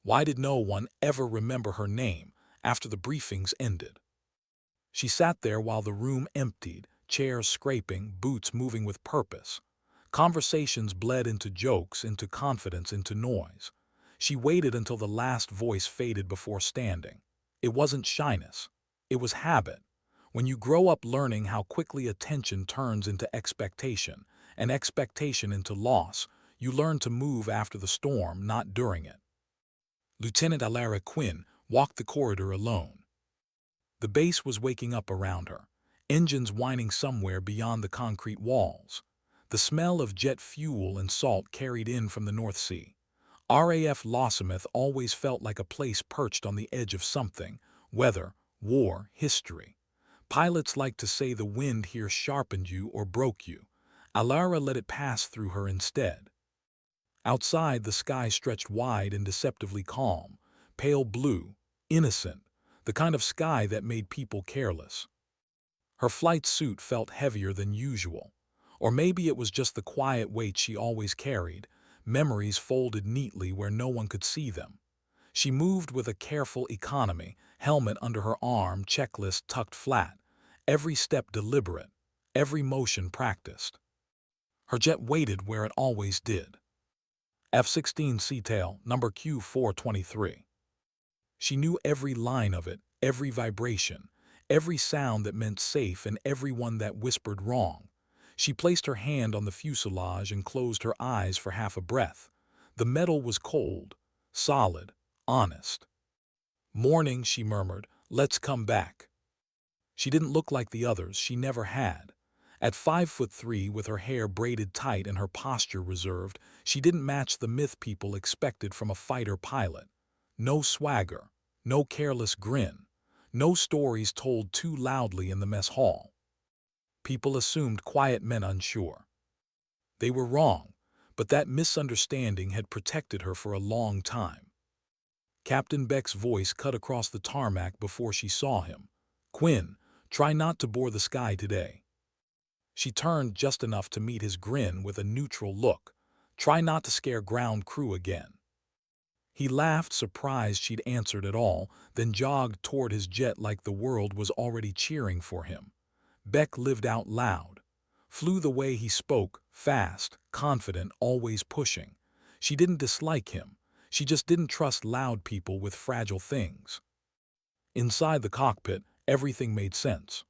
Why did no one ever remember her name after the briefings ended? She sat there while the room emptied, chairs scraping, boots moving with purpose. Conversations bled into jokes, into confidence, into noise. She waited until the last voice faded before standing. It wasn't shyness. It was habit. When you grow up learning how quickly attention turns into expectation, and expectation into loss, you learn to move after the storm, not during it. Lieutenant Alara Quinn walked the corridor alone. The base was waking up around her, engines whining somewhere beyond the concrete walls. The smell of jet fuel and salt carried in from the North Sea. RAF Lossiemouth always felt like a place perched on the edge of something: weather, war, history. Pilots like to say the wind here sharpened you or broke you. Alara let it pass through her instead. Outside, the sky stretched wide and deceptively calm, pale blue, innocent, the kind of sky that made people careless. Her flight suit felt heavier than usual. Or maybe it was just the quiet weight she always carried, memories folded neatly where no one could see them. She moved with a careful economy, helmet under her arm, checklist tucked flat, every step deliberate, every motion practiced. Her jet waited where it always did. F-16 Seatail, number Q423. She knew every line of it, every vibration, every sound that meant safe and every one that whispered wrong. She placed her hand on the fuselage and closed her eyes for half a breath. The metal was cold, solid, honest. "Morning," she murmured. "Let's come back." She didn't look like the others, she never had. At 5'3", with her hair braided tight and her posture reserved, she didn't match the myth people expected from a fighter pilot. No swagger, no careless grin, no stories told too loudly in the mess hall. People assumed quiet meant unsure. They were wrong, but that misunderstanding had protected her for a long time. Captain Beck's voice cut across the tarmac before she saw him. "Quinn, try not to bore the sky today." She turned just enough to meet his grin with a neutral look. "Try not to scare ground crew again." He laughed, surprised she'd answered at all, then jogged toward his jet like the world was already cheering for him. Beck lived out loud. Flew the way he spoke, fast, confident, always pushing. She didn't dislike him. She just didn't trust loud people with fragile things. Inside the cockpit, everything made sense.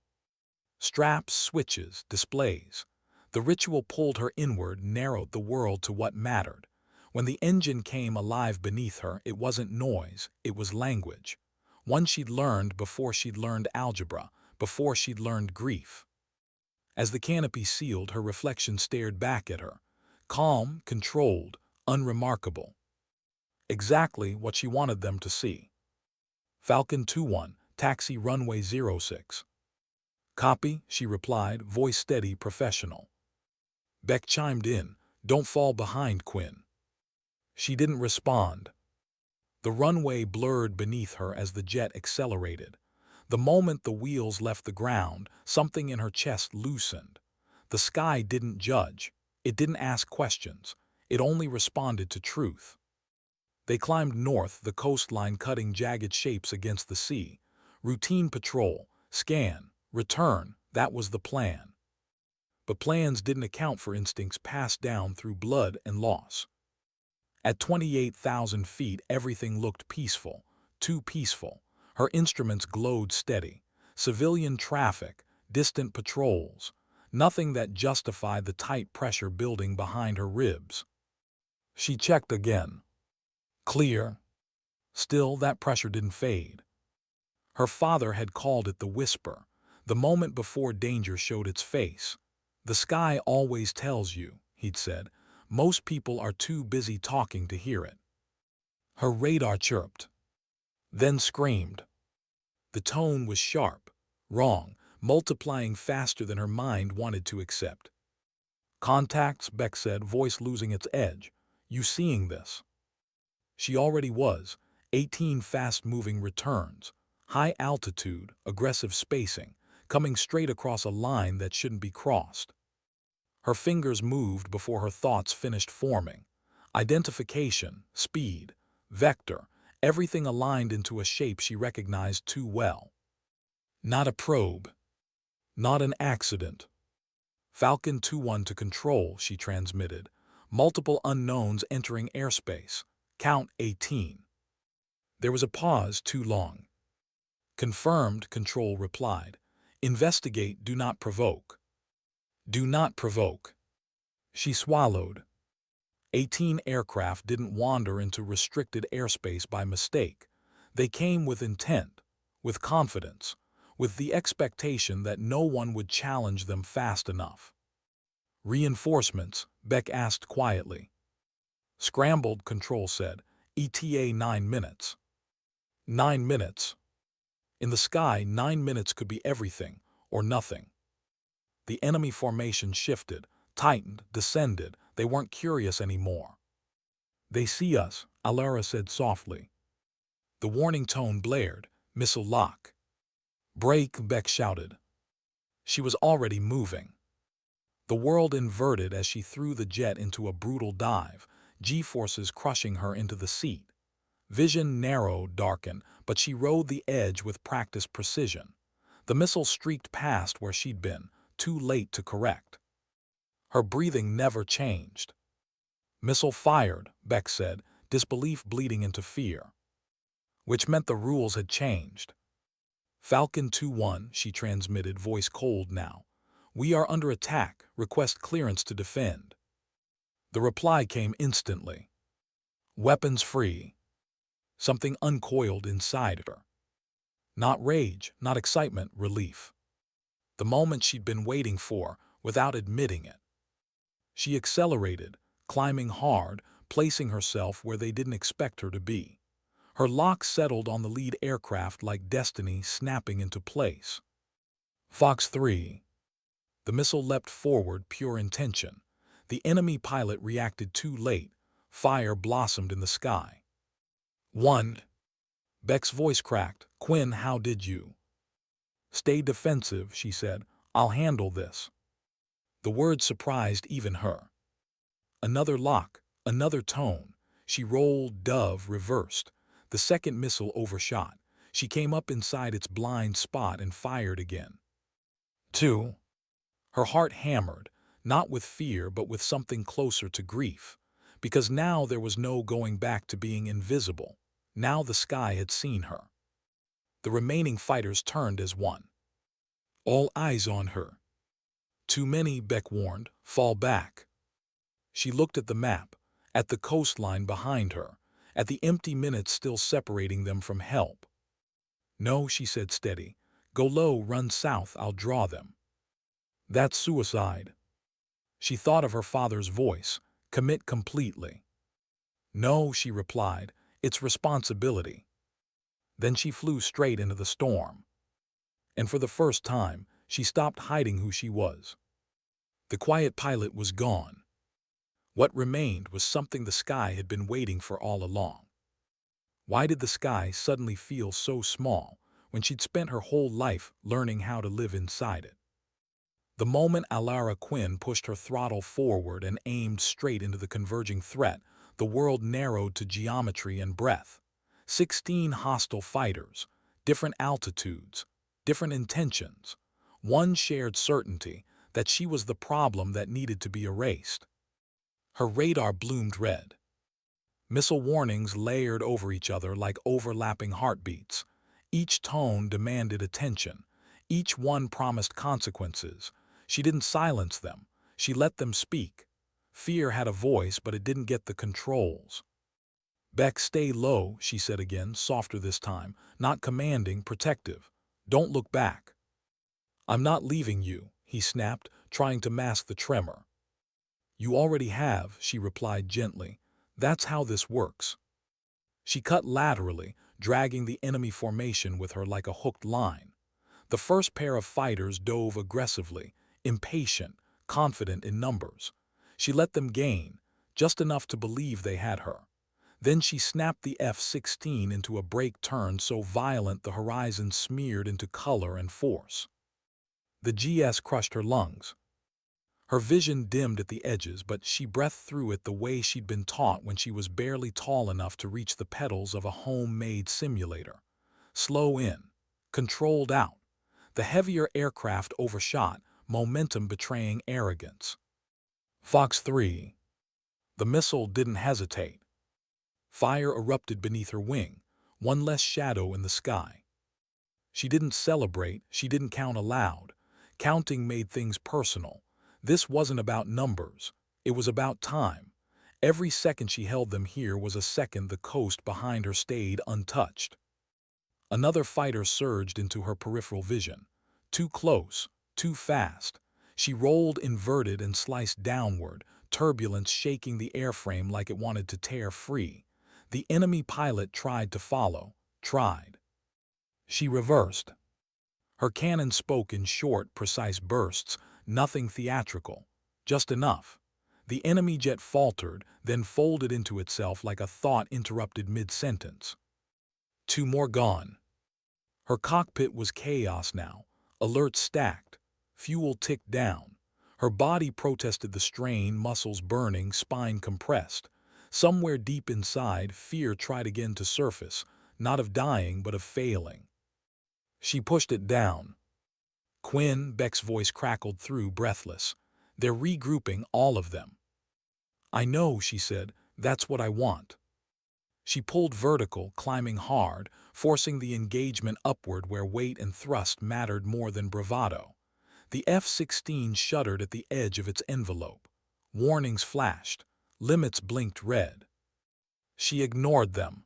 Straps, switches, displays. The ritual pulled her inward, narrowed the world to what mattered. When the engine came alive beneath her, it wasn't noise, it was language. One she'd learned before she'd learned algebra, before she'd learned grief. As the canopy sealed, her reflection stared back at her. Calm, controlled, unremarkable. Exactly what she wanted them to see. Falcon 2-1, taxi runway 06. "Copy," she replied, voice steady, professional. Beck chimed in, "Don't fall behind, Quinn." She didn't respond. The runway blurred beneath her as the jet accelerated. The moment the wheels left the ground, something in her chest loosened. The sky didn't judge. It didn't ask questions. It only responded to truth. They climbed north, the coastline cutting jagged shapes against the sea. Routine patrol, scan, return, that was the plan. But plans didn't account for instincts passed down through blood and loss. At 28,000 feet, everything looked peaceful, too peaceful. Her instruments glowed steady. Civilian traffic, distant patrols, nothing that justified the tight pressure building behind her ribs. She checked again. Clear. Still, that pressure didn't fade. Her father had called it the whisper, the moment before danger showed its face. "The sky always tells you," he'd said. "Most people are too busy talking to hear it." Her radar chirped, then screamed. The tone was sharp, wrong, multiplying faster than her mind wanted to accept. "Contacts," Beck said, voice losing its edge. "You seeing this?" She already was. 18 fast-moving returns. High altitude, aggressive spacing, coming straight across a line that shouldn't be crossed. Her fingers moved before her thoughts finished forming. Identification, speed, vector, Everything aligned into a shape she recognized too well. Not a probe. Not an accident. Falcon 2-1 to control, she transmitted. Multiple unknowns entering airspace. Count 18. There was a pause too long. Confirmed, control replied. Investigate, do not provoke. Do not provoke. She swallowed. 18 aircraft didn't wander into restricted airspace by mistake. They came with intent, with confidence, with the expectation that no one would challenge them fast enough. Reinforcements, Beck asked quietly. Scrambled, control said. ETA 9 minutes. 9 minutes. In the sky, 9 minutes could be everything or nothing. The enemy formation shifted, tightened, descended. They weren't curious anymore. They see us, Alara said softly. The warning tone blared. Missile lock. Break, Beck shouted. She was already moving. The world inverted as she threw the jet into a brutal dive, G-forces crushing her into the seat. Vision narrowed, darkened, but she rode the edge with practiced precision. The missile streaked past where she'd been, too late to correct. Her breathing never changed. Missile fired, Beck said, disbelief bleeding into fear. Which meant the rules had changed. Falcon 2-1, she transmitted, voice cold now. We are under attack. Request clearance to defend. The reply came instantly. Weapons free. Something uncoiled inside her. Not rage, not excitement, relief. The moment she'd been waiting for, without admitting it. She accelerated, climbing hard, placing herself where they didn't expect her to be. Her lock settled on the lead aircraft like destiny snapping into place. Fox 3. The missile leapt forward, pure intention. The enemy pilot reacted too late. Fire blossomed in the sky. 1. Beck's voice cracked. Quinn, how did you? Stay defensive, she said. I'll handle this. The words surprised even her. Another lock, another tone. She rolled, dove, reversed. The second missile overshot. She came up inside its blind spot and fired again. 2. Her heart hammered, not with fear but with something closer to grief. Because now there was no going back to being invisible. Now the sky had seen her. The remaining fighters turned as one. All eyes on her. Too many, Beck warned. Fall back. She looked at the map, at the coastline behind her, at the empty minutes still separating them from help. No, she said steady. Go low, run south, I'll draw them. That's suicide. She thought of her father's voice. Commit completely. No, she replied. It's responsibility. Then she flew straight into the storm. And for the first time, she stopped hiding who she was. The quiet pilot was gone. What remained was something the sky had been waiting for all along. Why did the sky suddenly feel so small when she'd spent her whole life learning how to live inside it? The moment Alara Quinn pushed her throttle forward and aimed straight into the converging threat, the world narrowed to geometry and breath. 16 hostile fighters, different altitudes, different intentions. One shared certainty that she was the problem that needed to be erased. Her radar bloomed red. Missile warnings layered over each other like overlapping heartbeats. Each tone demanded attention. Each one promised consequences. She didn't silence them. She let them speak. Fear had a voice, but it didn't get the controls. Beck, stay low, she said again, softer this time, not commanding, protective. Don't look back. I'm not leaving you, he snapped, trying to mask the tremor. You already have, she replied gently. That's how this works. She cut laterally, dragging the enemy formation with her like a hooked line. The first pair of fighters dove aggressively, impatient, confident in numbers. She let them gain, just enough to believe they had her. Then she snapped the F-16 into a brake turn so violent the horizon smeared into color and force. The GS crushed her lungs. Her vision dimmed at the edges, but she breathed through it the way she'd been taught when she was barely tall enough to reach the pedals of a homemade simulator. Slow in. Controlled out. The heavier aircraft overshot, momentum betraying arrogance. Fox 3. The missile didn't hesitate. Fire erupted beneath her wing, one less shadow in the sky. She didn't celebrate, she didn't count aloud. Counting made things personal. This wasn't about numbers, it was about time. Every second she held them here was a second the coast behind her stayed untouched. Another fighter surged into her peripheral vision. Too close, too fast. She rolled inverted and sliced downward, turbulence shaking the airframe like it wanted to tear free. The enemy pilot tried to follow, tried. She reversed. Her cannon spoke in short, precise bursts, nothing theatrical, just enough. The enemy jet faltered, then folded into itself like a thought interrupted mid-sentence. Two more gone. Her cockpit was chaos now, alerts stacked, fuel ticked down. Her body protested the strain, muscles burning, spine compressed. Somewhere deep inside, fear tried again to surface, not of dying but of failing. She pushed it down. Quinn, Beck's voice crackled through, breathless. They're regrouping, all of them. I know, she said, that's what I want. She pulled vertical, climbing hard, forcing the engagement upward where weight and thrust mattered more than bravado. The F-16 shuddered at the edge of its envelope. Warnings flashed. Limits blinked red. She ignored them.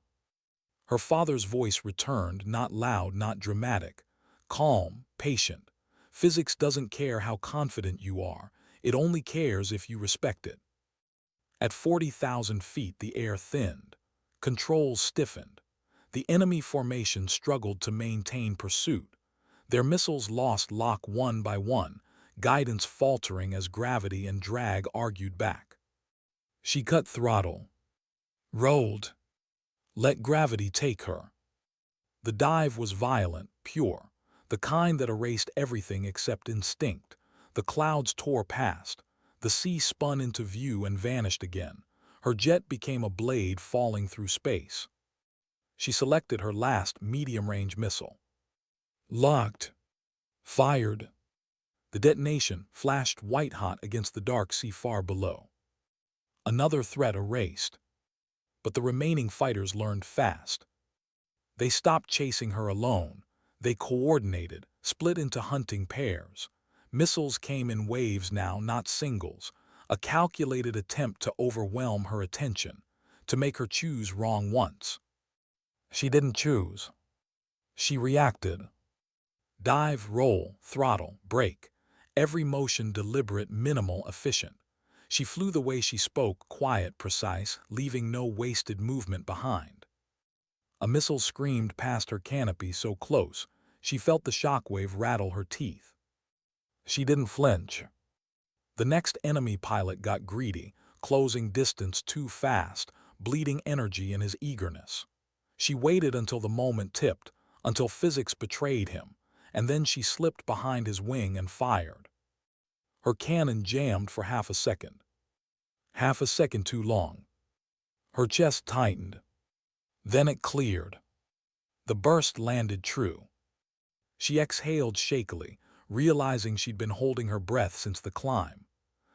Her father's voice returned, not loud, not dramatic. Calm, patient. Physics doesn't care how confident you are. It only cares if you respect it. At 40,000 feet, the air thinned. Controls stiffened. The enemy formation struggled to maintain pursuit. Their missiles lost lock one by one, guidance faltering as gravity and drag argued back. She cut throttle. Rolled. Let gravity take her. The dive was violent, pure, the kind that erased everything except instinct. The clouds tore past. The sea spun into view and vanished again. Her jet became a blade falling through space. She selected her last medium-range missile. Locked. Fired. The detonation flashed white-hot against the dark sea far below. Another threat erased. But the remaining fighters learned fast. They stopped chasing her alone. They coordinated, split into hunting pairs. Missiles came in waves now, not singles. A calculated attempt to overwhelm her attention, to make her choose wrong once. She didn't choose. She reacted. Dive, roll, throttle, brake. Every motion deliberate, minimal, efficient. She flew the way she spoke, quiet, precise, leaving no wasted movement behind. A missile screamed past her canopy so close, she felt the shockwave rattle her teeth. She didn't flinch. The next enemy pilot got greedy, closing distance too fast, bleeding energy in his eagerness. She waited until the moment tipped, until physics betrayed him, and then she slipped behind his wing and fired. Her cannon jammed for half a second. Half a second too long. Her chest tightened. Then it cleared. The burst landed true. She exhaled shakily, realizing she'd been holding her breath since the climb.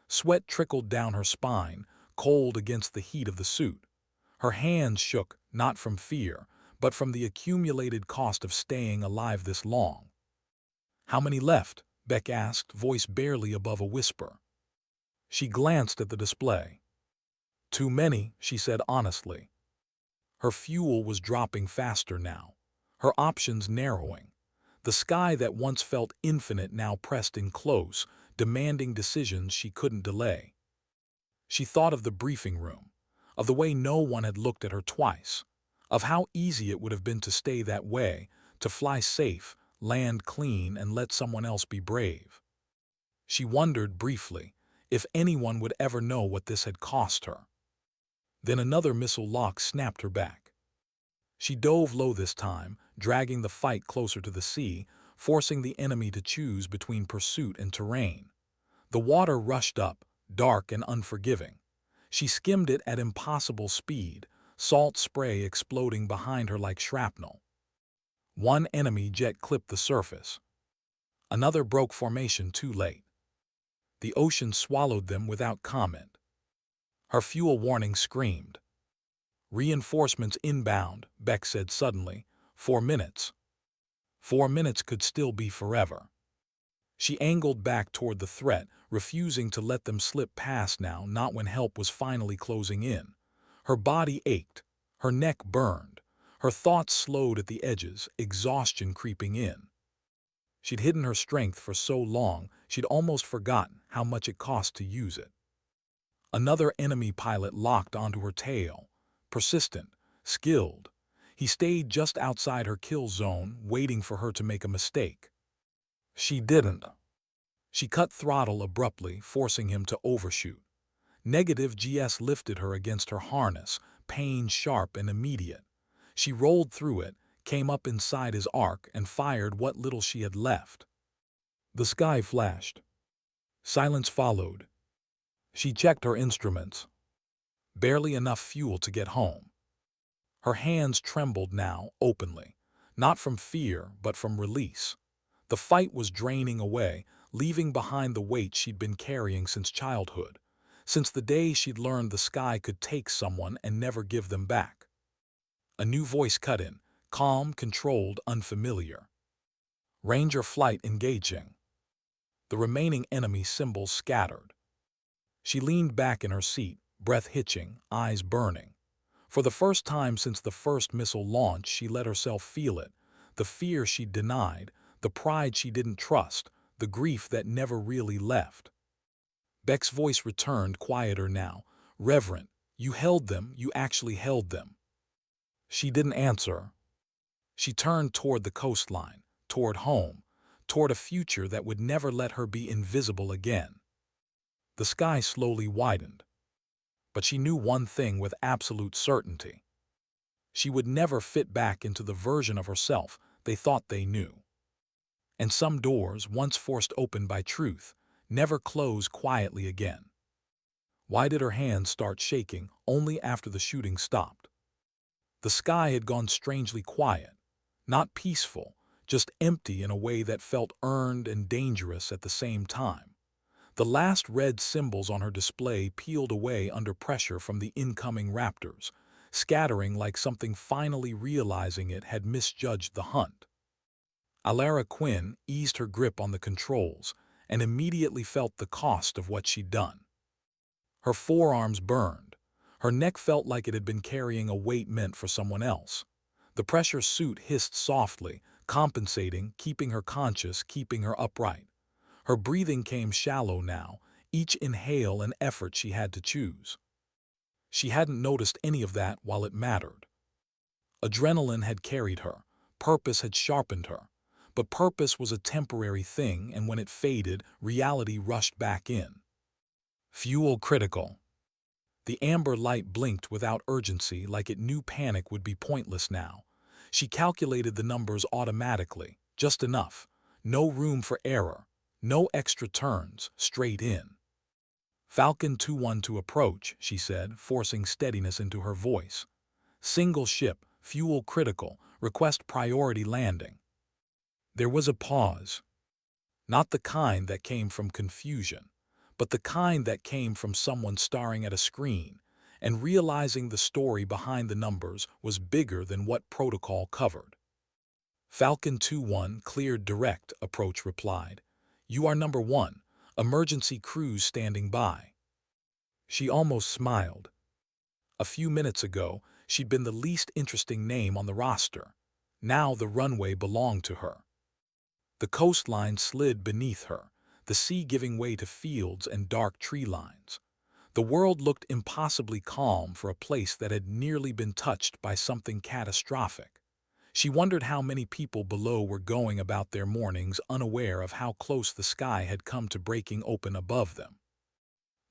Sweat trickled down her spine, cold against the heat of the suit. Her hands shook, not from fear, but from the accumulated cost of staying alive this long. How many left? Beck asked, voice barely above a whisper. She glanced at the display. Too many, she said honestly. Her fuel was dropping faster now, her options narrowing. The sky that once felt infinite now pressed in close, demanding decisions she couldn't delay. She thought of the briefing room, of the way no one had looked at her twice, of how easy it would have been to stay that way, to fly safe, land clean, and let someone else be brave. She wondered briefly if anyone would ever know what this had cost her. Then another missile lock snapped her back. She dove low this time, dragging the fight closer to the sea, forcing the enemy to choose between pursuit and terrain. The water rushed up, dark and unforgiving. She skimmed it at impossible speed, salt spray exploding behind her like shrapnel. One enemy jet clipped the surface. Another broke formation too late. The ocean swallowed them without comment. Her fuel warning screamed. "Reinforcements inbound," Beck said suddenly. 4 minutes. 4 minutes could still be forever. She angled back toward the threat, refusing to let them slip past now, not when help was finally closing in. Her body ached. Her neck burned. Her thoughts slowed at the edges, exhaustion creeping in. She'd hidden her strength for so long, she'd almost forgotten how much it cost to use it. Another enemy pilot locked onto her tail. Persistent, skilled. He stayed just outside her kill zone, waiting for her to make a mistake. She didn't. She cut throttle abruptly, forcing him to overshoot. Negative GS lifted her against her harness, pain sharp and immediate. She rolled through it, came up inside his arc, and fired what little she had left. The sky flashed. Silence followed. She checked her instruments. Barely enough fuel to get home. Her hands trembled now, openly. Not from fear, but from release. The fight was draining away, leaving behind the weight she'd been carrying since childhood, since the day she'd learned the sky could take someone and never give them back. A new voice cut in, calm, controlled, unfamiliar. "Ranger flight engaging." The remaining enemy symbols scattered. She leaned back in her seat, breath hitching, eyes burning. For the first time since the first missile launch, she let herself feel it, the fear she'd denied, the pride she didn't trust, the grief that never really left. Beck's voice returned, quieter now. "Reverent, you held them, you actually held them." She didn't answer. She turned toward the coastline, toward home, toward a future that would never let her be invisible again. The sky slowly widened. But she knew one thing with absolute certainty. She would never fit back into the version of herself they thought they knew. And some doors, once forced open by truth, never close quietly again. Why did her hands start shaking only after the shooting stopped? The sky had gone strangely quiet, not peaceful, just empty in a way that felt earned and dangerous at the same time. The last red symbols on her display peeled away under pressure from the incoming raptors, scattering like something finally realizing it had misjudged the hunt. Alara Quinn eased her grip on the controls and immediately felt the cost of what she'd done. Her forearms burned. Her neck felt like it had been carrying a weight meant for someone else. The pressure suit hissed softly, compensating, keeping her conscious, keeping her upright. Her breathing came shallow now, each inhale an effort she had to choose. She hadn't noticed any of that while it mattered. Adrenaline had carried her, purpose had sharpened her, but purpose was a temporary thing, and when it faded, reality rushed back in. Fuel critical. The amber light blinked without urgency, like it knew panic would be pointless now. She calculated the numbers automatically, just enough. No room for error. No extra turns, straight in. "Falcon 2-1 to approach," she said, forcing steadiness into her voice. "Single ship, fuel critical, request priority landing." There was a pause. Not the kind that came from confusion, but the kind that came from someone staring at a screen and realizing the story behind the numbers was bigger than what protocol covered. "Falcon 2-1 cleared direct," approach replied. "You are number 1, emergency crews standing by." She almost smiled. A few minutes ago, she'd been the least interesting name on the roster. Now the runway belonged to her. The coastline slid beneath her, the sea giving way to fields and dark tree lines. The world looked impossibly calm for a place that had nearly been touched by something catastrophic. She wondered how many people below were going about their mornings unaware of how close the sky had come to breaking open above them.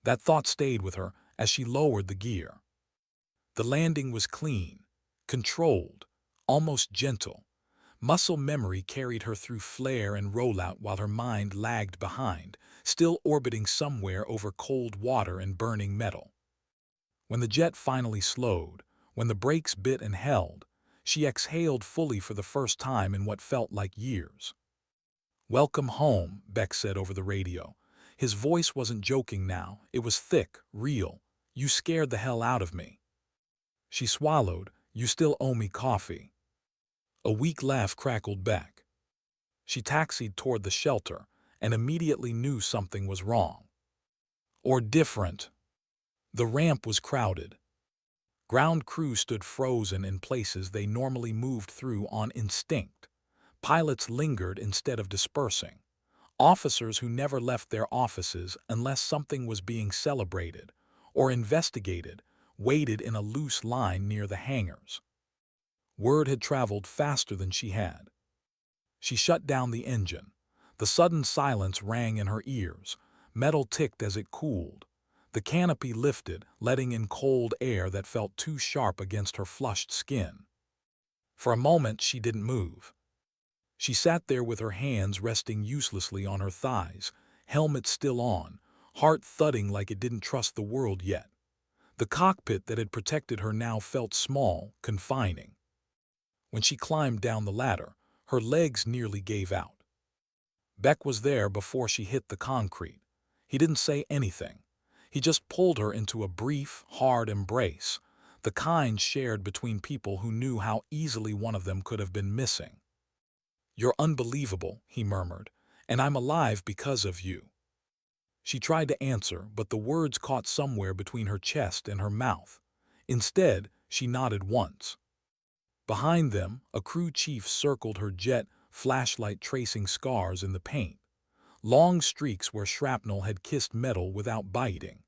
That thought stayed with her as she lowered the gear. The landing was clean, controlled, almost gentle. Muscle memory carried her through flare and rollout while her mind lagged behind, still orbiting somewhere over cold water and burning metal. When the jet finally slowed, when the brakes bit and held, she exhaled fully for the first time in what felt like years. "Welcome home," Beck said over the radio. His voice wasn't joking now, it was thick, real. "You scared the hell out of me." She swallowed. "You still owe me coffee." A weak laugh crackled back. She taxied toward the shelter and immediately knew something was wrong. Or different. The ramp was crowded. Ground crew stood frozen in places they normally moved through on instinct. Pilots lingered instead of dispersing. Officers who never left their offices unless something was being celebrated or investigated waited in a loose line near the hangars. Word had traveled faster than she had. She shut down the engine. The sudden silence rang in her ears. Metal ticked as it cooled. The canopy lifted, letting in cold air that felt too sharp against her flushed skin. For a moment she didn't move. She sat there with her hands resting uselessly on her thighs, helmet still on, heart thudding like it didn't trust the world yet. The cockpit that had protected her now felt small, confining. When she climbed down the ladder, her legs nearly gave out. Beck was there before she hit the concrete. He didn't say anything. He just pulled her into a brief, hard embrace, the kind shared between people who knew how easily one of them could have been missing. "You're unbelievable," he murmured, "and I'm alive because of you." She tried to answer, but the words caught somewhere between her chest and her mouth. Instead, she nodded once. Behind them, a crew chief circled her jet, flashlight tracing scars in the paint. Long streaks where shrapnel had kissed metal without biting,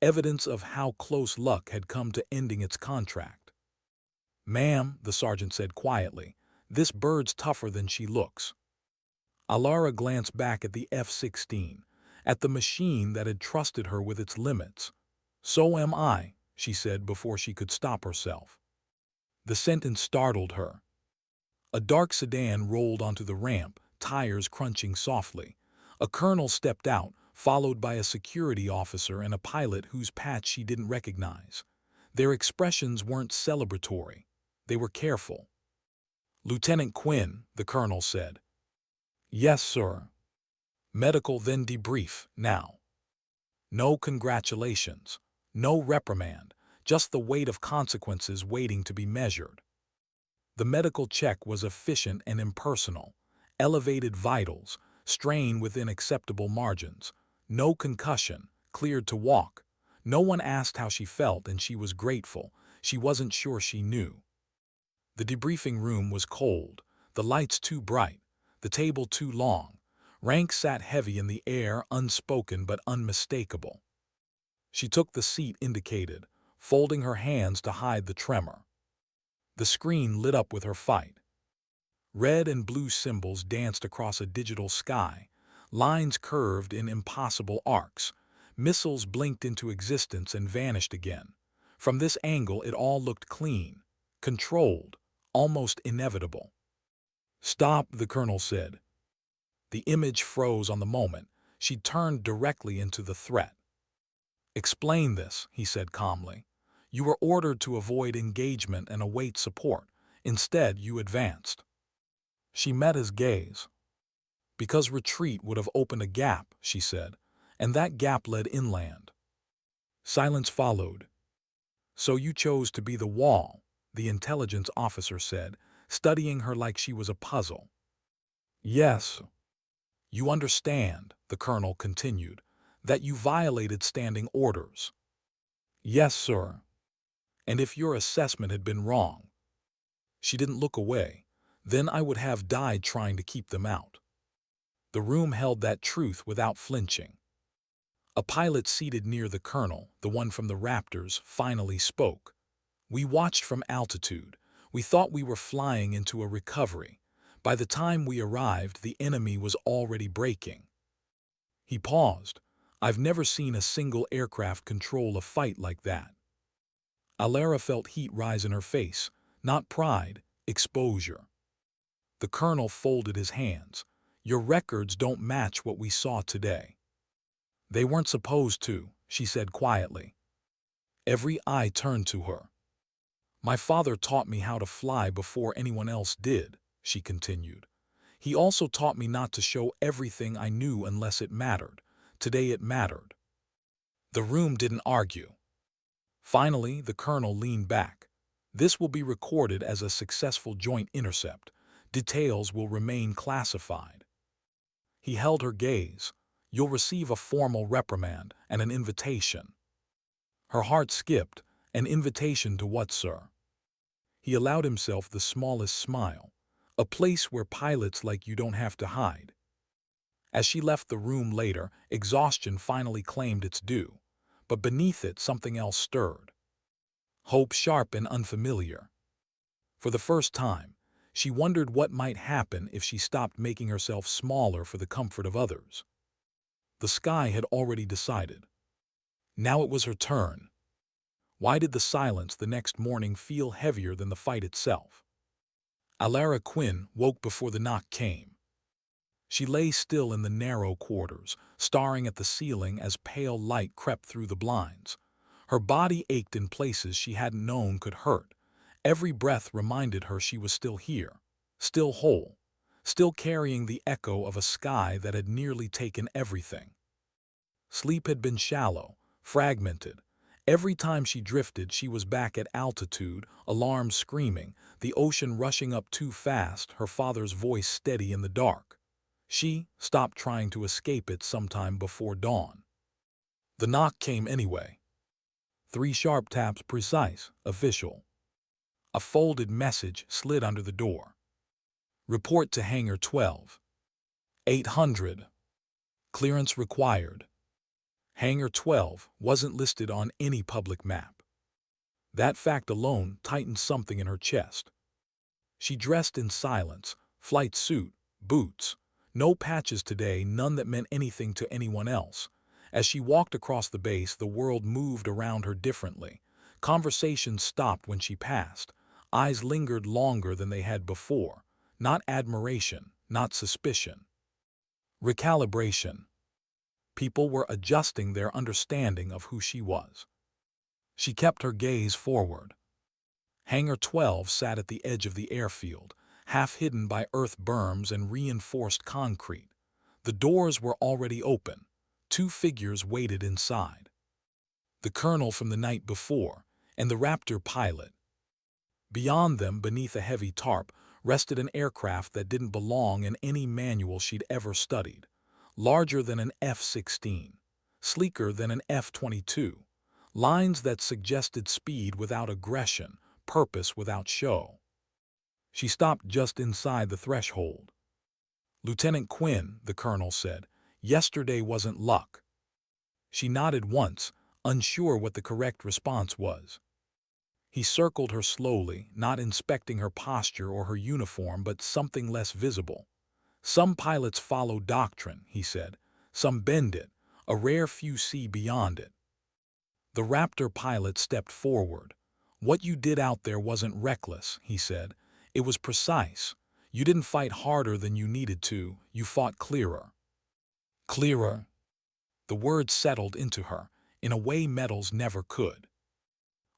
evidence of how close luck had come to ending its contract. "Ma'am," the sergeant said quietly, "this bird's tougher than she looks." Alara glanced back at the F-16, at the machine that had trusted her with its limits. "So am I," she said before she could stop herself. The sentence startled her. A dark sedan rolled onto the ramp, tires crunching softly. A colonel stepped out, followed by a security officer and a pilot whose patch she didn't recognize. Their expressions weren't celebratory. They were careful. "Lieutenant Quinn," the colonel said. "Yes, sir." "Medical, then debrief, now." No congratulations. No reprimand. Just the weight of consequences waiting to be measured. The medical check was efficient and impersonal. Elevated vitals, strain within acceptable margins. No concussion, cleared to walk. No one asked how she felt, and she was grateful. She wasn't sure she knew. The debriefing room was cold, the lights too bright, the table too long. Rank sat heavy in the air, unspoken but unmistakable. She took the seat indicated, folding her hands to hide the tremor. The screen lit up with her fight. Red and blue symbols danced across a digital sky. Lines curved in impossible arcs. Missiles blinked into existence and vanished again. From this angle it all looked clean, controlled, almost inevitable. "Stop," the colonel said. The image froze on the moment. She turned directly into the threat. "Explain this," he said calmly. "You were ordered to avoid engagement and await support. Instead, you advanced." She met his gaze. "Because retreat would have opened a gap," she said, "and that gap led inland." Silence followed. "So you chose to be the wall," the intelligence officer said, studying her like she was a puzzle. "Yes." "You understand," the colonel continued, "that you violated standing orders." "Yes, sir." "And if your assessment had been wrong." She didn't look away. "Then I would have died trying to keep them out." The room held that truth without flinching. A pilot seated near the colonel, the one from the Raptors, finally spoke. "We watched from altitude. We thought we were flying into a recovery. By the time we arrived, the enemy was already braking." He paused. "I've never seen a single aircraft control a fight like that." Alara felt heat rise in her face. Not pride, exposure. The colonel folded his hands. "Your records don't match what we saw today." They weren't supposed to, she said quietly. Every eye turned to her. My father taught me how to fly before anyone else did, she continued. He also taught me not to show everything I knew unless it mattered. Today it mattered. The room didn't argue. Finally, the colonel leaned back. This will be recorded as a successful joint intercept. Details will remain classified. He held her gaze. You'll receive a formal reprimand and an invitation. Her heart skipped. An invitation to what, sir? He allowed himself the smallest smile. A place where pilots like you don't have to hide. As she left the room later, exhaustion finally claimed its due. But beneath it, something else stirred. Hope sharp and unfamiliar. For the first time, she wondered what might happen if she stopped making herself smaller for the comfort of others. The sky had already decided. Now it was her turn. Why did the silence the next morning feel heavier than the fight itself? Alara Quinn woke before the knock came. She lay still in the narrow quarters, staring at the ceiling as pale light crept through the blinds. Her body ached in places she hadn't known could hurt. Every breath reminded her she was still here, still whole, still carrying the echo of a sky that had nearly taken everything. Sleep had been shallow, fragmented. Every time she drifted, she was back at altitude, alarms screaming, the ocean rushing up too fast, her father's voice steady in the dark. She stopped trying to escape it sometime before dawn. The knock came anyway. 3 sharp taps, precise, official. A folded message slid under the door. Report to Hangar 12. 800. Clearance required. Hangar 12 wasn't listed on any public map. That fact alone tightened something in her chest. She dressed in silence, flight suit, boots. No patches today, none that meant anything to anyone else. As she walked across the base, the world moved around her differently. Conversations stopped when she passed. Eyes lingered longer than they had before. Not admiration, not suspicion. Recalibration. People were adjusting their understanding of who she was. She kept her gaze forward. Hangar 12 sat at the edge of the airfield, half hidden by earth berms and reinforced concrete. The doors were already open. 2 figures waited inside. The colonel from the night before, and the Raptor pilot. Beyond them, beneath a heavy tarp, rested an aircraft that didn't belong in any manual she'd ever studied. Larger than an F-16, sleeker than an F-22. Lines that suggested speed without aggression, purpose without show. She stopped just inside the threshold. Lieutenant Quinn, the colonel said, yesterday wasn't luck. She nodded once, unsure what the correct response was. He circled her slowly, not inspecting her posture or her uniform, but something less visible. Some pilots follow doctrine, he said. Some bend it. A rare few see beyond it. The Raptor pilot stepped forward. What you did out there wasn't reckless, he said. It was precise. You didn't fight harder than you needed to. You fought clearer. Clearer. The word settled into her, in a way metals never could.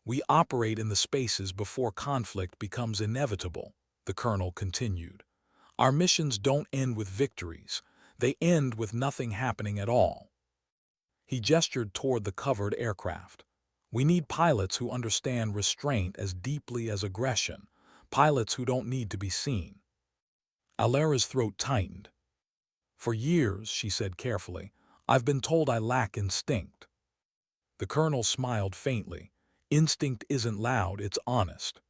We operate in the spaces before conflict becomes inevitable, the colonel continued. Our missions don't end with victories. They end with nothing happening at all. He gestured toward the covered aircraft. We need pilots who understand restraint as deeply as aggression, pilots who don't need to be seen. Alara's throat tightened. For years, she said carefully, I've been told I lack instinct. The colonel smiled faintly. Instinct isn't loud, it's honest.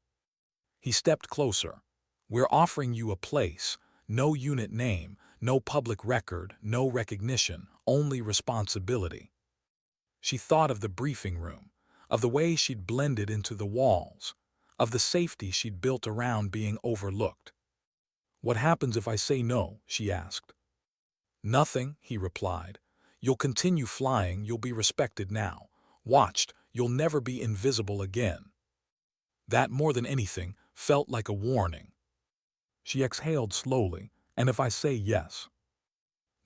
He stepped closer. We're offering you a place, no unit name, no public record, no recognition, only responsibility. She thought of the briefing room, of the way she'd blended into the walls, of the safety she'd built around being overlooked. What happens if I say no? She asked. Nothing, he replied. You'll continue flying, you'll be respected now. Watched, you'll never be invisible again. That, more than anything, felt like a warning. She exhaled slowly. And if I say yes?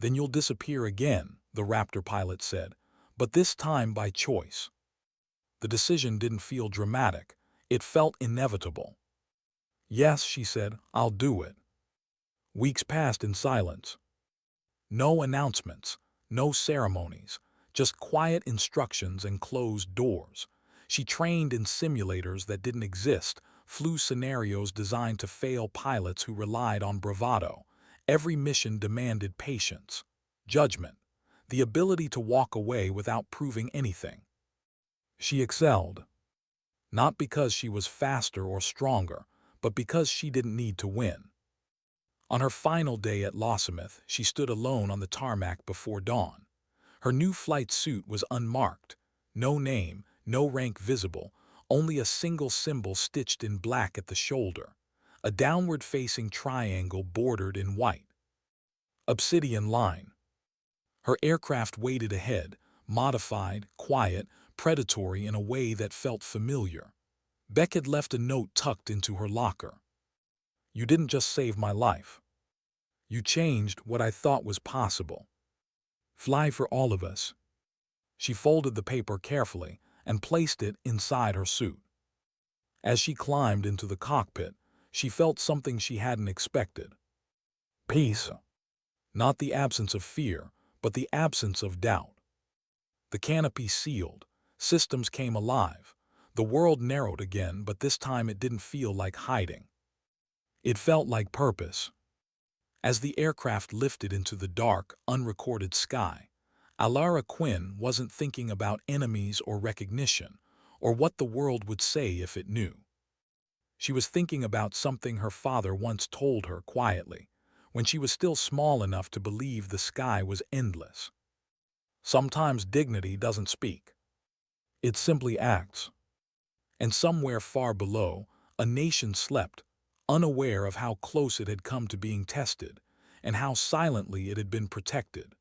Then you'll disappear again, the Raptor pilot said, but this time by choice. The decision didn't feel dramatic. It felt inevitable. Yes, she said, I'll do it. Weeks passed in silence. No announcements, no ceremonies, just quiet instructions and closed doors. She trained in simulators that didn't exist, flew scenarios designed to fail pilots who relied on bravado. Every mission demanded patience, judgment, the ability to walk away without proving anything. She excelled, not because she was faster or stronger, but because she didn't need to win. On her final day at Lossiemouth, she stood alone on the tarmac before dawn. Her new flight suit was unmarked, no name, no rank visible, only a single symbol stitched in black at the shoulder, a downward-facing triangle bordered in white. Obsidian line. Her aircraft waited ahead, modified, quiet, predatory in a way that felt familiar. Beck had left a note tucked into her locker. You didn't just save my life. You changed what I thought was possible. Fly for all of us. She folded the paper carefully and placed it inside her suit. As she climbed into the cockpit, she felt something she hadn't expected. Peace. Not the absence of fear, but the absence of doubt. The canopy sealed. Systems came alive. The world narrowed again, but this time it didn't feel like hiding. It felt like purpose. As the aircraft lifted into the dark, unrecorded sky, Alara Quinn wasn't thinking about enemies or recognition, or what the world would say if it knew. She was thinking about something her father once told her quietly, when she was still small enough to believe the sky was endless. Sometimes dignity doesn't speak. It simply acts. And somewhere far below, a nation slept, unaware of how close it had come to being tested, and how silently it had been protected.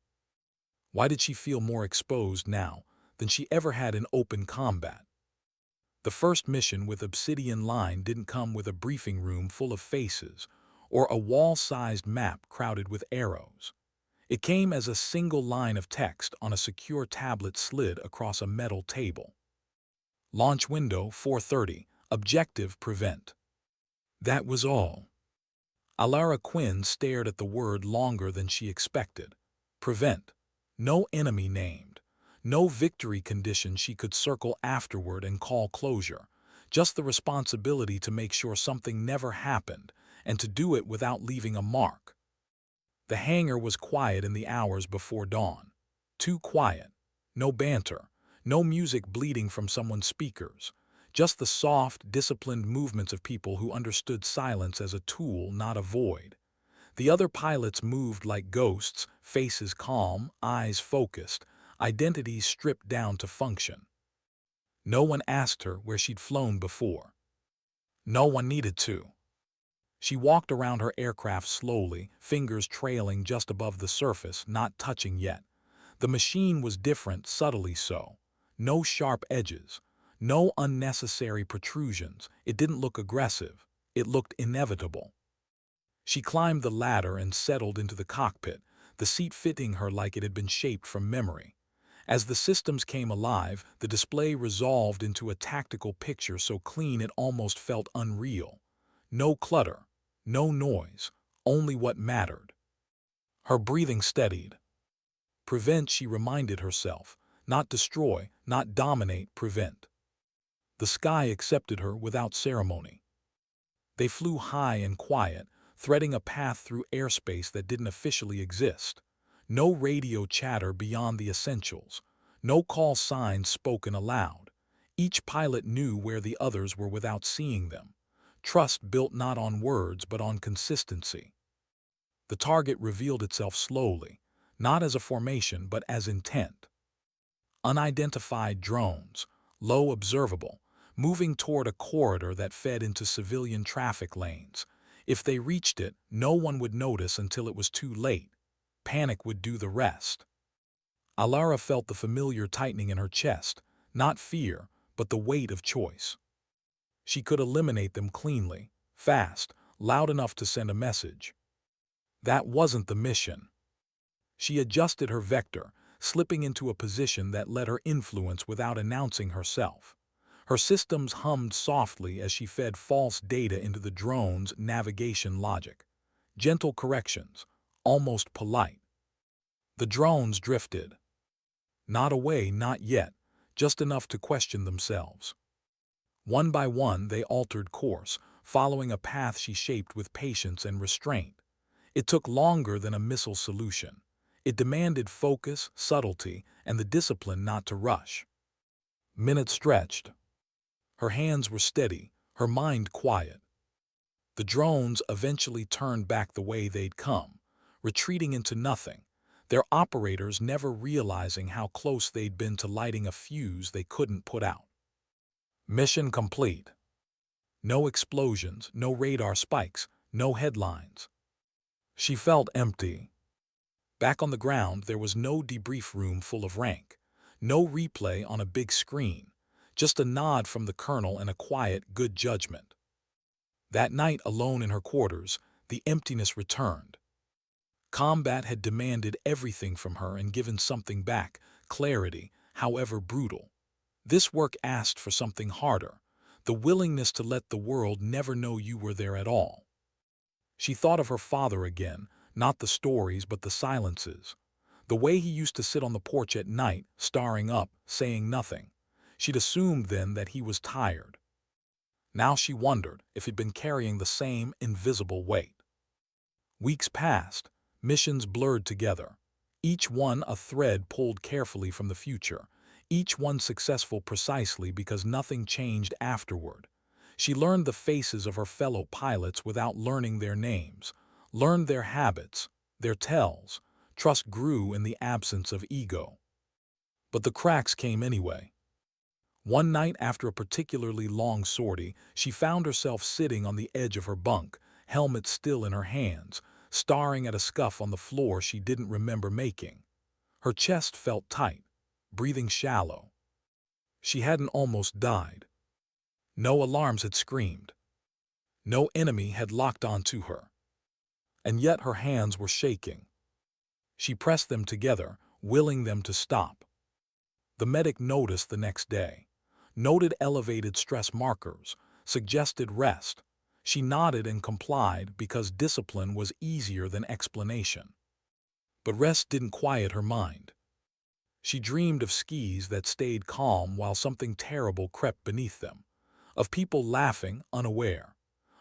Why did she feel more exposed now than she ever had in open combat? The first mission with Obsidian Line didn't come with a briefing room full of faces or a wall-sized map crowded with arrows. It came as a single line of text on a secure tablet slid across a metal table. Launch window 4:30, objective prevent. That was all. Alara Quinn stared at the word longer than she expected. Prevent. No enemy named. No victory condition she could circle afterward and call closure. Just the responsibility to make sure something never happened, and to do it without leaving a mark. The hangar was quiet in the hours before dawn. Too quiet. No banter. No music bleeding from someone's speakers. Just the soft, disciplined movements of people who understood silence as a tool, not a void. The other pilots moved like ghosts, faces calm, eyes focused, identities stripped down to function. No one asked her where she'd flown before. No one needed to. She walked around her aircraft slowly, fingers trailing just above the surface, not touching yet. The machine was different, subtly so. No sharp edges. No unnecessary protrusions. It didn't look aggressive. It looked inevitable. She climbed the ladder and settled into the cockpit, the seat fitting her like it had been shaped from memory. As the systems came alive, the display resolved into a tactical picture so clean it almost felt unreal. No clutter, no noise, only what mattered. Her breathing steadied. Prevent, she reminded herself. Not destroy, not dominate, prevent. The sky accepted her without ceremony. They flew high and quiet, threading a path through airspace that didn't officially exist. No radio chatter beyond the essentials. No call signs spoken aloud. Each pilot knew where the others were without seeing them. Trust built not on words but on consistency. The target revealed itself slowly, not as a formation but as intent. Unidentified drones, low observable, moving toward a corridor that fed into civilian traffic lanes. If they reached it, no one would notice until it was too late. Panic would do the rest. Alara felt the familiar tightening in her chest, not fear, but the weight of choice. She could eliminate them cleanly, fast, loud enough to send a message. That wasn't the mission. She adjusted her vector, slipping into a position that let her influence without announcing herself. Her systems hummed softly as she fed false data into the drone's navigation logic. Gentle corrections, almost polite. The drones drifted. Not away, not yet, just enough to question themselves. One by one, they altered course, following a path she shaped with patience and restraint. It took longer than a missile solution. It demanded focus, subtlety, and the discipline not to rush. Minutes stretched. Her hands were steady, her mind quiet. The drones eventually turned back the way they'd come, retreating into nothing, their operators never realizing how close they'd been to lighting a fuse they couldn't put out. Mission complete. No explosions, no radar spikes, no headlines. She felt empty. Back on the ground, there was no debrief room full of rank, no replay on a big screen, just a nod from the colonel and a quiet, good judgment. That night, alone in her quarters, the emptiness returned. Combat had demanded everything from her and given something back, clarity, however brutal. This work asked for something harder, the willingness to let the world never know you were there at all. She thought of her father again, not the stories but the silences. The way he used to sit on the porch at night, staring up, saying nothing. She'd assumed then that he was tired. Now she wondered if he'd been carrying the same invisible weight. Weeks passed, missions blurred together, each one a thread pulled carefully from the future, each one successful precisely because nothing changed afterward. She learned the faces of her fellow pilots without learning their names, learned their habits, their tells. Trust grew in the absence of ego. But the cracks came anyway. One night after a particularly long sortie, she found herself sitting on the edge of her bunk, helmet still in her hands, staring at a scuff on the floor she didn't remember making. Her chest felt tight, breathing shallow. She hadn't almost died. No alarms had screamed. No enemy had locked onto her. And yet her hands were shaking. She pressed them together, willing them to stop. The medic noticed the next day. Noted elevated stress markers, suggested rest. She nodded and complied because discipline was easier than explanation. But rest didn't quiet her mind. She dreamed of skis that stayed calm while something terrible crept beneath them, of people laughing, unaware,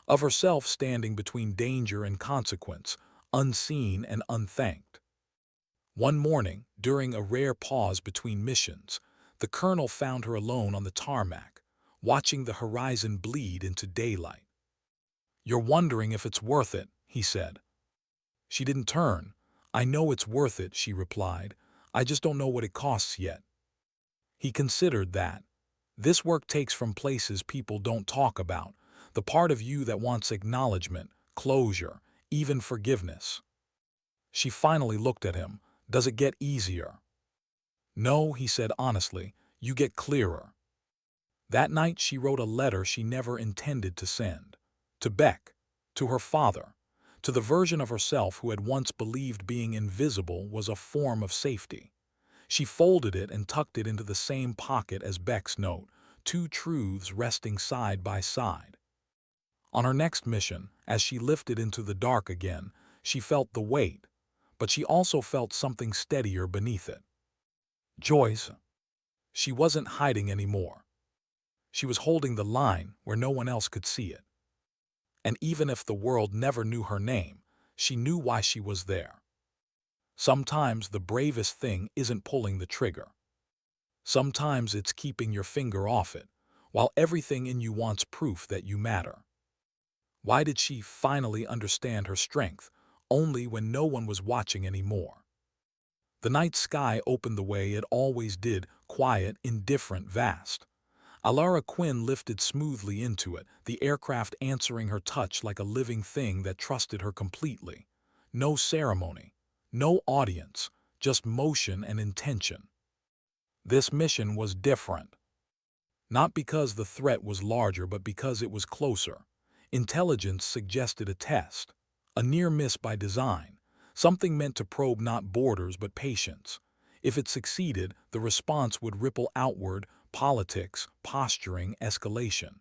of herself standing between danger and consequence, unseen and unthanked. One morning, during a rare pause between missions, the colonel found her alone on the tarmac, watching the horizon bleed into daylight. "You're wondering if it's worth it," he said. She didn't turn. "I know it's worth it," she replied. "I just don't know what it costs yet." He considered that. This work takes from places people don't talk about, the part of you that wants acknowledgement, closure, even forgiveness. She finally looked at him. "Does it get easier?" "No," he said honestly, "you get clearer." That night she wrote a letter she never intended to send. To Beck, to her father, to the version of herself who had once believed being invisible was a form of safety. She folded it and tucked it into the same pocket as Beck's note, two truths resting side by side. On her next mission, as she lifted into the dark again, she felt the weight, but she also felt something steadier beneath it. Joyce. She wasn't hiding anymore. She was holding the line where no one else could see it. And even if the world never knew her name, she knew why she was there. Sometimes the bravest thing isn't pulling the trigger. Sometimes it's keeping your finger off it, while everything in you wants proof that you matter. Why did she finally understand her strength, only when no one was watching anymore? The night sky opened the way it always did, quiet, indifferent, vast. Alara Quinn lifted smoothly into it, the aircraft answering her touch like a living thing that trusted her completely. No ceremony, no audience, just motion and intention. This mission was different. Not because the threat was larger, but because it was closer. Intelligence suggested a test, a near miss by design, something meant to probe not borders but patience. If it succeeded, the response would ripple outward: politics, posturing, escalation.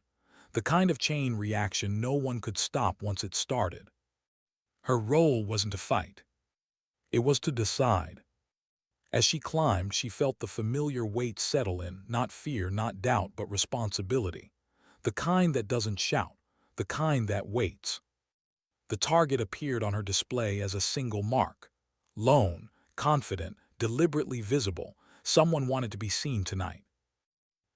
The kind of chain reaction no one could stop once it started. Her role wasn't to fight. It was to decide. As she climbed, she felt the familiar weight settle in, not fear, not doubt, but responsibility. The kind that doesn't shout, the kind that waits. The target appeared on her display as a single mark. Lone, confident, deliberately visible. Someone wanted to be seen tonight.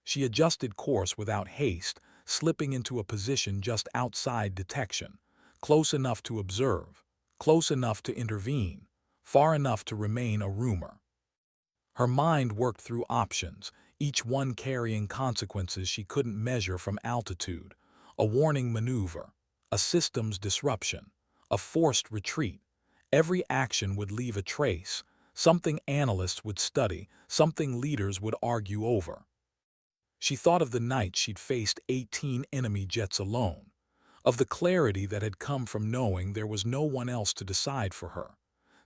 She adjusted course without haste, slipping into a position just outside detection, close enough to observe, close enough to intervene, far enough to remain a rumor. Her mind worked through options, each one carrying consequences she couldn't measure from altitude: a warning maneuver, a systems disruption, a forced retreat. Every action would leave a trace, something analysts would study, something leaders would argue over. She thought of the night she'd faced 18 enemy jets alone, of the clarity that had come from knowing there was no one else to decide for her.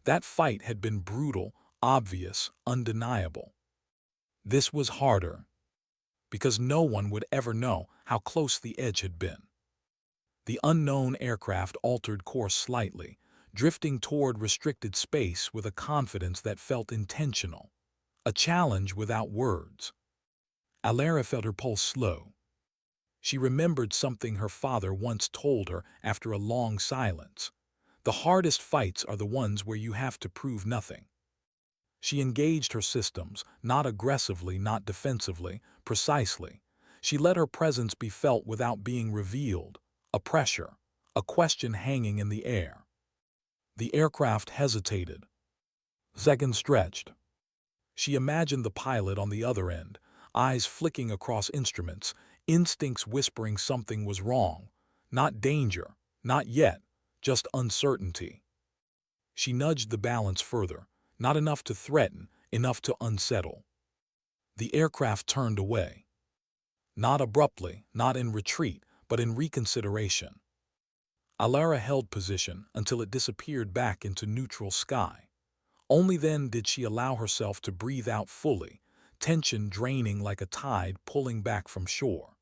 That fight had been brutal, obvious, undeniable. This was harder, because no one would ever know how close the edge had been. The unknown aircraft altered course slightly, drifting toward restricted space with a confidence that felt intentional, a challenge without words. Alara felt her pulse slow. She remembered something her father once told her after a long silence. The hardest fights are the ones where you have to prove nothing. She engaged her systems, not aggressively, not defensively, precisely. She let her presence be felt without being revealed, a pressure, a question hanging in the air. The aircraft hesitated. Seconds stretched. She imagined the pilot on the other end, eyes flicking across instruments, instincts whispering something was wrong. Not danger, not yet, just uncertainty. She nudged the balance further, not enough to threaten, enough to unsettle. The aircraft turned away. Not abruptly, not in retreat, but in reconsideration. Alara held position until it disappeared back into neutral sky. Only then did she allow herself to breathe out fully, tension draining like a tide pulling back from shore.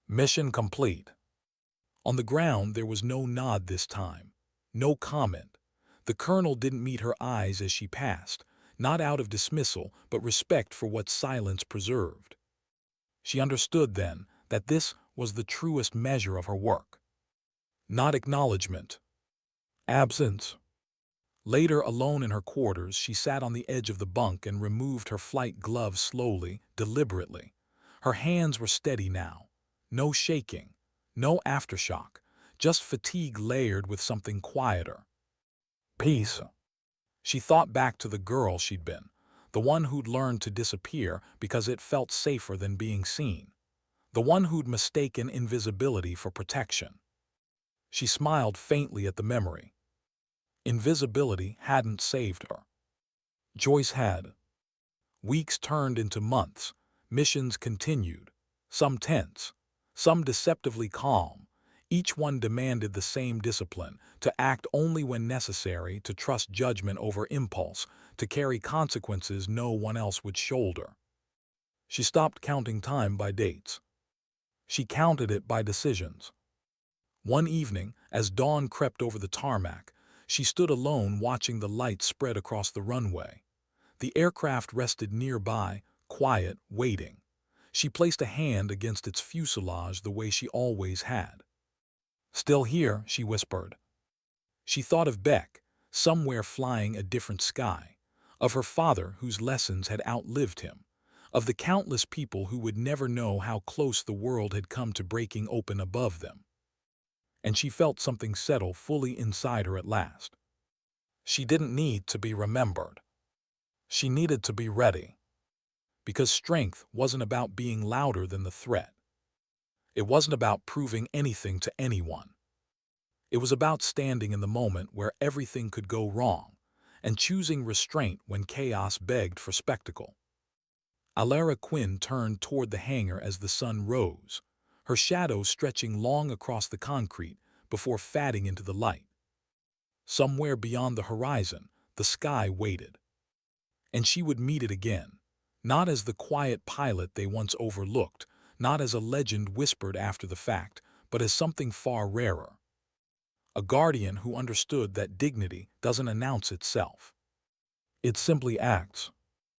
Mission complete. On the ground there was no nod this time, no comment. The colonel didn't meet her eyes as she passed, not out of dismissal but respect for what silence preserved. She understood then that this was the truest measure of her work. Not acknowledgement. Absence. Later, alone in her quarters, she sat on the edge of the bunk and removed her flight gloves slowly, deliberately. Her hands were steady now. No shaking, no aftershock, just fatigue layered with something quieter. Peace. She thought back to the girl she'd been, the one who'd learned to disappear because it felt safer than being seen, the one who'd mistaken invisibility for protection. She smiled faintly at the memory. Invisibility hadn't saved her. Joyce had. Weeks turned into months. Missions continued, some tense, some deceptively calm. Each one demanded the same discipline: to act only when necessary, to trust judgment over impulse, to carry consequences no one else would shoulder. She stopped counting time by dates. She counted it by decisions. One evening, as dawn crept over the tarmac, she stood alone watching the lights spread across the runway. The aircraft rested nearby, quiet, waiting. She placed a hand against its fuselage the way she always had. "Still here," she whispered. She thought of Beck, somewhere flying a different sky, of her father whose lessons had outlived him, of the countless people who would never know how close the world had come to breaking open above them. And she felt something settle fully inside her at last. She didn't need to be remembered. She needed to be ready. Because strength wasn't about being louder than the threat. It wasn't about proving anything to anyone. It was about standing in the moment where everything could go wrong, and choosing restraint when chaos begged for spectacle. Alara Quinn turned toward the hangar as the sun rose, her shadow stretching long across the concrete before fading into the light. Somewhere beyond the horizon, the sky waited. And she would meet it again, not as the quiet pilot they once overlooked, not as a legend whispered after the fact, but as something far rarer. A guardian who understood that dignity doesn't announce itself. It simply acts.